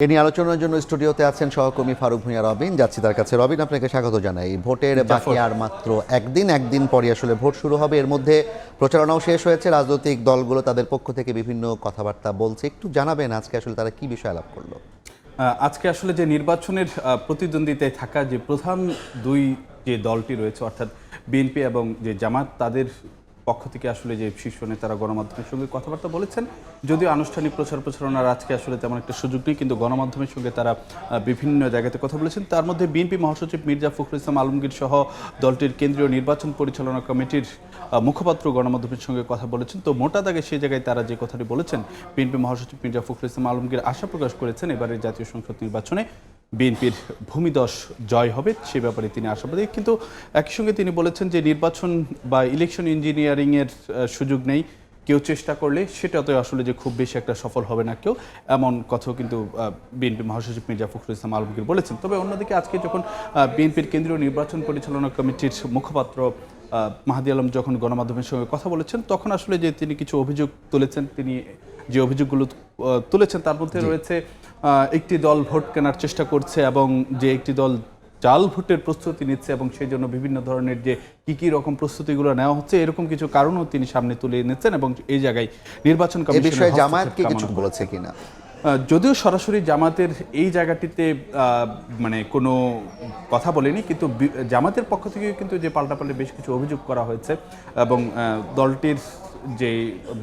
এ নিয়ে আলোচনার জন্য স্টুডিওতে আছেন সহকর্মী ফারুক ভূঁইয়া রবিন। যাচ্ছি তার কাছে। রবিন, আপনাকে স্বাগত জানাই। ভোটের বাকি আর মাত্র একদিন পরই আসলে ভোট শুরু হবে। এর মধ্যে প্রচারণাও শেষ হয়েছে, রাজনৈতিক দলগুলো তাদের পক্ষ থেকে বিভিন্ন কথাবার্তা বলছে। একটু জানাবেন আজকে আসলে তারা কি বিষয় আলাপ করলো? আজকে আসলে যে নির্বাচনের প্রতিদ্বন্দ্বিতায় থাকা যে প্রধান দুই যে দলটি রয়েছে, অর্থাৎ বিএনপি এবং যে জামাত, তাদের পক্ষ থেকে আসলে যে শীর্ষ নেতারা গণমাধ্যমের সঙ্গে কথাবার্তা বলেছেন। যদিও আনুষ্ঠানিক প্রচারণার আজকে আসলে তেমন একটা সুযোগ নেই, কিন্তু গণমাধ্যমের সঙ্গে তারা বিভিন্ন জায়গাতে কথা বলেছেন। তার মধ্যে বিএনপি মহাসচিব মির্জা ফখরুল ইসলাম আলমগীর সহ দলটির কেন্দ্রীয় নির্বাচন পরিচালনা কমিটির মুখপাত্র গণমাধ্যমের সঙ্গে কথা বলেছেন। তো মোটা দাগে সেই জায়গায় তারা যে কথাটি বলেছেন, বিএনপি মহাসচিব মির্জা ফখরুল ইসলাম আলমগীর আশা প্রকাশ করেছেন এবারের জাতীয় সংসদ নির্বাচনে বিএনপির ভূমিদশ জয় হবে, সে ব্যাপারে তিনি আশাবাদী। কিন্তু একই সঙ্গে তিনি বলেছেন যে নির্বাচন বা ইলেকশন ইঞ্জিনিয়ারিংয়ের সুযোগ নেই, কেউ চেষ্টা করলে সেটাতে আসলে যে খুব বেশি একটা সফল হবে না কেউ, এমন কথাও কিন্তু বিএনপি মহাসচিব মির্জা ফখরুল ইসলাম আলমগীর বলেছেন। তবে অন্যদিকে আজকে যখন বিএনপির কেন্দ্রীয় নির্বাচন পরিচালনা কমিটির মুখপাত্র মাহাদি আলম যখন গণমাধ্যমের সঙ্গে কথা বলেছেন, তখন আসলে যে তিনি কিছু অভিযোগ তুলেছেন, তিনি যে অভিযোগগুলো তুলেছেন তার মধ্যে রয়েছে একটি দল ভোট কেনার চেষ্টা করছে এবং যে একটি দল জাল ভোটের প্রস্তুতি নিচ্ছে এবং সেই জন্য বিভিন্ন ধরনের যে কি রকম প্রস্তুতিগুলো নেওয়া হচ্ছে, এরকম কিছু কারণও তিনি সামনে তুলে এনেছেন। এবং এই জায়গায় নির্বাচন কমিশনের জামায়াত কি কিছু বলেছে কিনা? যদিও সরাসরি জামাতের এই জায়গাটিতে মানে কোনো কথা বলেনি, কিন্তু জামাতের পক্ষ থেকে কিন্তু যে পাল্টাপাল্টি বেশ কিছু অভিযোগ করা হয়েছে এবং দলটির যে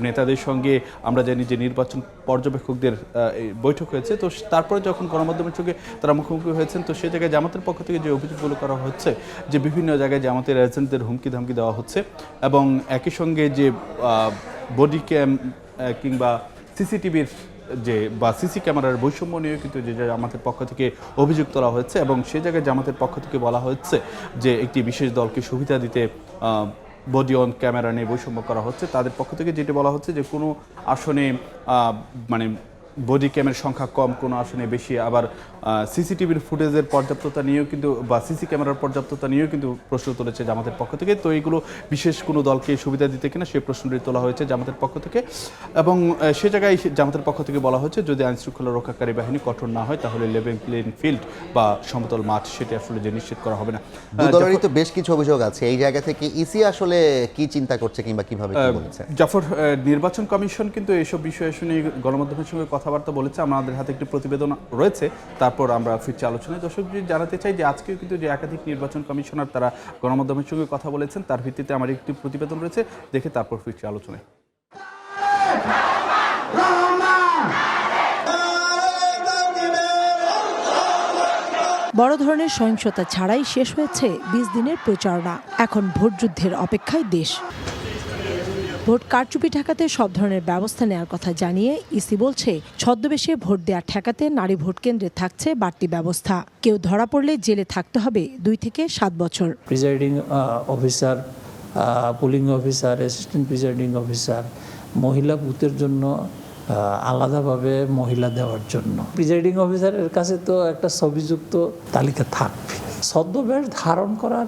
নেতাদের সঙ্গে আমরা জানি যে নির্বাচন পর্যবেক্ষকদের বৈঠক হয়েছে। তো তারপরে যখন গণমাধ্যমের সঙ্গে তারা মুখোমুখি হয়েছেন, তো সেই জায়গায় জামাতের পক্ষ থেকে যে অভিযোগগুলো করা হচ্ছে, যে বিভিন্ন জায়গায় জামাতের এজেন্টদের হুমকি ধামকি দেওয়া হচ্ছে এবং একই সঙ্গে যে বডি ক্যাম কিংবা সিসিটিভির যে বা সিসি ক্যামেরার বৈষম্য নিয়েও কিন্তু যে জামাতের পক্ষ থেকে অভিযোগ তোলা হয়েছে এবং সেই জায়গায় জামাতের পক্ষ থেকে বলা হচ্ছে যে একটি বিশেষ দলকে সুবিধা দিতে বডি অন ক্যামেরা নিয়ে বৈষম্য করা হচ্ছে। তাদের পক্ষ থেকে যেটি বলা হচ্ছে যে কোনো আসনে মানে বডি ক্যামেরার সংখ্যা কম, কোনো আসনে বেশি, আবার সিসিটিভির ফুটেজের পর্যাপ্ততা নিয়েও কিন্তু বা সিসি ক্যামেরার পর্যাপ্ততা নিয়েও কিন্তু প্রশ্ন তুলেছে জামাতের পক্ষ থেকে। তো এইগুলো বিশেষ কোনো দলকে সুবিধা দিতে কিনা সেই প্রশ্নটি তোলা হয়েছে জামাতের পক্ষ থেকে এবং সে জায়গায় জামাতের পক্ষ থেকে বলা হয়েছে যদি আইনশৃঙ্খলা রক্ষাকারী বাহিনী কঠোর না হয় তাহলে লেভেল প্লেইং ফিল্ড বা সমতল মাঠ সেটি আসলে যে নিশ্চিত করা হবে না। দলেরই তো বেশ কিছু অভিযোগ আছে এই জায়গা থেকে। ইসি আসলে কি চিন্তা করছে কিংবা কিভাবে কি বলছে? জাফর, নির্বাচন কমিশন কিন্তু এইসব বিষয়ে শুনে গণমাধ্যমের সঙ্গে কথাবার্তা বলেছে। আমাদের হাতে একটি প্রতিবেদন রয়েছে, তারপর আমরা ফিরছি আলোচনায়। দর্শক জানাতে চাই যে আজকেও কিন্তু যে একাধিক নির্বাচন কমিশনার তারা গণমাধ্যমের সঙ্গে কথা বলেছেন, তার ভিত্তিতে আমার একটি প্রতিবেদন রয়েছে, দেখে তারপর ফিরছি আলোচনায়। বড় ধরনের সহিংসতা ছাড়াই শেষ হয়েছে ২০ দিনের প্রচারণা। এখন ভোটযুদ্ধের অপেক্ষায় দেশ। ভোট কারচুপি ঠেকাতে সব ধরনের ব্যবস্থা নেওয়ার কথা জানিয়ে ইসি বলছে ছদ্মবেশে ভোট দেওয়া ঠেকাতে নারী ভোট কেন্দ্রে থাকছে বাড়তি ব্যবস্থা। কেউ ধরা পড়লে জেলে থাকতে হবে ২ থেকে ৭ বছর। Presiding officer, pulling officer, assistant presiding officer, মহিলা বুথের জন্য আলাদাভাবে মহিলা দেওয়ার জন্য প্রিজাইডিং অফিসারের কাছে তো একটা ছবিযুক্ত তালিকা থাকবে। ছদ্মবেশ ধারণ করার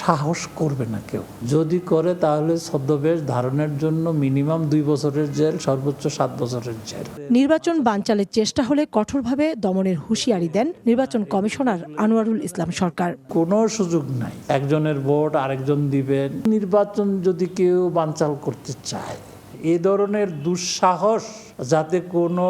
সাহস করবে না কেউ, যদি করে তাহলে ছদ্মবেশ ধারণের জন্য মিনিমাম 2 বছরের জেল, সর্বোচ্চ 7 বছরের জেল। নির্বাচন বানচালের চেষ্টা হলে কঠোরভাবে দমনের হুঁশিয়ারি দেন নির্বাচন কমিশনার আনোয়ারুল ইসলাম সরকার। কোনো সুযোগ নাই একজনের ভোট আরেকজন দিবেন। নির্বাচন যদি কেউ বানচাল করতে চায়, এ ধরনের দুঃসাহস যাতে কোনো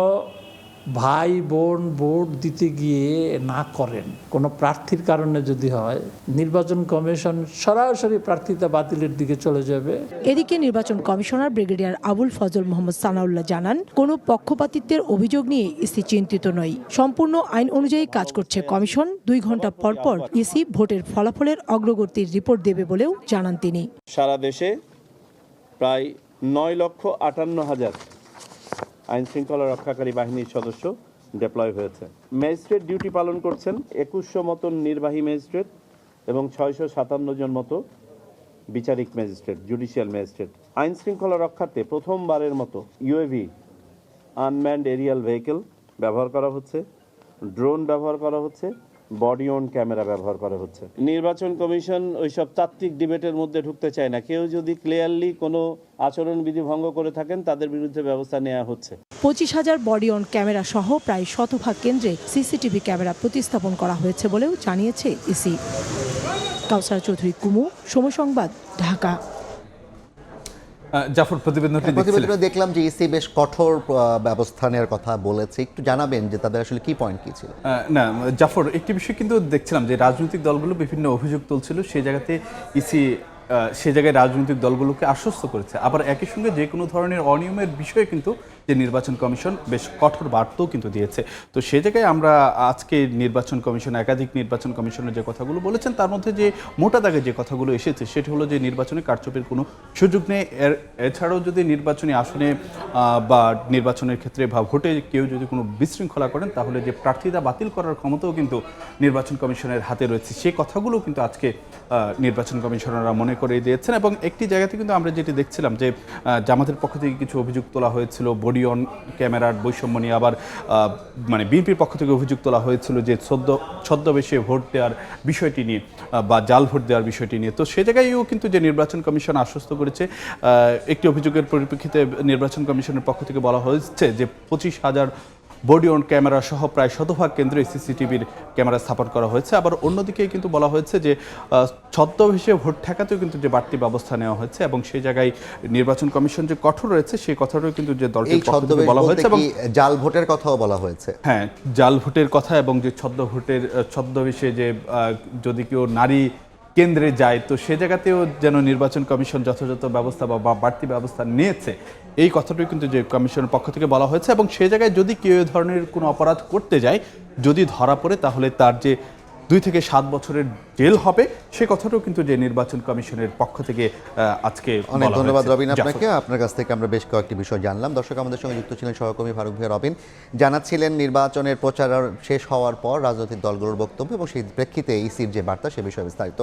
ভাই বোন ভোট দিতে গিয়ে না করেন, কোনো প্রার্থীর কারণে যদি হয়, নির্বাচন কমিশন সরাসরি প্রার্থিতা বাতিলের দিকে চলে যাবে। এদিকে নির্বাচন কমিশনার ব্রিগেডিয়ার আবুল ফজল মোহাম্মদ সানাউল্লাহ জানান, কোনো পক্ষপাতিত্বের অভিযোগ নিয়ে ইসি চিন্তিত নয়। সম্পূর্ণ আইন অনুযায়ী কাজ করছে কমিশন। 2 ঘন্টা পর পর ইসি ভোটের ফলাফলের অগ্রগতির রিপোর্ট দেবে বলেও জানান তিনি। সারা দেশে প্রায় 9,58,000 আইন শৃঙ্খলা রক্ষাকারী বাহিনীর সদস্য ডেপ্লয় হয়েছে। ম্যাজিস্ট্রেট ডিউটি পালন করছেন 2100 মতন নির্বাহী ম্যাজিস্ট্রেট এবং 657 জন মতো বিচারিক ম্যাজিস্ট্রেট, জুডিশিয়াল ম্যাজিস্ট্রেট। আইন শৃঙ্খলা রক্ষার্থে প্রথমবারের মতো ইউএভি, আনম্যান্ড এরিয়াল ভেহিকেল ব্যবহার করা হচ্ছে, ড্রোন ব্যবহার করা হচ্ছে, বডি অন ক্যামেরা ব্যবহার করা হচ্ছে। নির্বাচন কমিশন ওইসব তাত্ত্বিক ডিবেটের মধ্যে ঢুকতে চায় না। কেউ যদি ক্লিয়ারলি কোনো আচরণবিধি ভঙ্গ করে থাকেন তাদের বিরুদ্ধে ব্যবস্থা নেওয়া হচ্ছে। 25,000 বডি অন ক্যামেরা সহ প্রায় 100 কেন্দ্রে সিসিটিভি ক্যামেরা প্রতিস্থাপন করা হয়েছে বলেও জানিয়েছে ইসি। কাউসার চৌধুরী কুমু, সময় সংবাদ, ঢাকা। জাফর, প্রতিবেদনটি দেখছিলেন। প্রতিবেদনে দেখলাম যে ইসি বেশ কঠোর ব্যবস্থা নেওয়ার কথা বলেছে, একটু জানাবেন যে তাদের আসলে কি পয়েন্ট কি ছিল? না জাফর, একটি বিষয় কিন্তু দেখছিলাম যে রাজনৈতিক দলগুলো বিভিন্ন অভিযোগ তুলছিল, সেই জায়গাতে ইসি সে জায়গায় রাজনৈতিক দলগুলোকে আশ্বস্ত করেছে। আবার একই সঙ্গে যে কোনো ধরনের অনিয়মের বিষয়ে কিন্তু যে নির্বাচন কমিশন বেশ কঠোর বার্তাও কিন্তু দিয়েছে। তো সে জায়গায় আমরা আজকে নির্বাচন কমিশন, একাধিক নির্বাচন কমিশনের যে কথাগুলো বলেছেন তার মধ্যে যে মোটা দাগে যে কথাগুলো এসেছে সেটি হলো যে নির্বাচনে কারচুপির কোনো সুযোগ নেই। এছাড়াও যদি নির্বাচনী আসনে বা নির্বাচনের ক্ষেত্রে বা ভোটে কেউ যদি কোনো বিশৃঙ্খলা করেন তাহলে যে প্রার্থিতা বাতিল করার ক্ষমতাও কিন্তু নির্বাচন কমিশনের হাতে রয়েছে। সেই কথাগুলো কিন্তু আজকে নির্বাচন কমিশনাররা মনে করে দিয়েছেন। এবং একটি জায়গাতে কিন্তু আমরা যেটি দেখছিলাম যে জামাতের পক্ষ থেকে কিছু অভিযোগ তোলা হয়েছিল বডি অন ক্যামেরার বৈষম্য নিয়ে, আবার মানে বিএনপির পক্ষ থেকে অভিযোগ তোলা হয়েছিল যে ছদ্মবেশে ভোট দেওয়ার বিষয়টি নিয়ে বা জাল ভোট দেওয়ার বিষয়টি নিয়ে। তো সে জায়গায়ও কিন্তু যে নির্বাচন কমিশন আশ্বস্ত করেছে, একটি অভিযোগের পরিপ্রেক্ষিতে নির্বাচন কমিশনের পক্ষ থেকে বলা হয়েছে যে 25,000 বডি অন ক্যামেরা সহ প্রায় 100 কেন্দ্রে সিসিটিভির ক্যামেরা স্থাপন করা হয়েছে। আবার অন্যদিকে কিন্তু বলা হয়েছে যে ছদ্মবেশে ভোট ঠেকাতেও কিন্তু যে বাড়তি ব্যবস্থা নেওয়া হয়েছে এবং সেই জায়গায় নির্বাচন কমিশন যে কঠোর রয়েছে সেই কথাটাও কিন্তু যে দলটির পক্ষ থেকে বলা হয়েছে। এবং জাল ভোটের কথাও বলা হয়েছে। হ্যাঁ, জাল ভোটের কথা এবং যে ছদ্মবেশে যে যদি কেউ নারী কেন্দ্রে যায় তো সে জায়গাতেও যেন নির্বাচন কমিশন যথাযথ ব্যবস্থা বা বাড়তি ব্যবস্থা নিয়েছে, এই কথাটাই কিন্তু যে কমিশনের পক্ষ থেকে বলা হয়েছে। এবং সে জায়গায় যদি কেউ এ ধরনের কোনো অপরাধ করতে যায়, যদি ধরা পড়ে তাহলে তার যে 2 থেকে 7 বছরের জেল হবে, সে কথাটাও কিন্তু যে নির্বাচন কমিশনের পক্ষ থেকে আজকে অনেক ধন্যবাদ রবিন আপনাকে। আপনার কাছ থেকে আমরা বেশ কয়েকটি বিষয় জানলাম। দর্শক, আমাদের সঙ্গে যুক্ত ছিলেন সহকর্মী ফারুক ভূঁইয়া রবিন, জানাচ্ছিলেন নির্বাচনের প্রচার শেষ হওয়ার পর রাজনৈতিক দলগুলোর বক্তব্য এবং সেই প্রেক্ষিতে ইসির যে বার্তা সে বিষয়ে বিস্তারিত।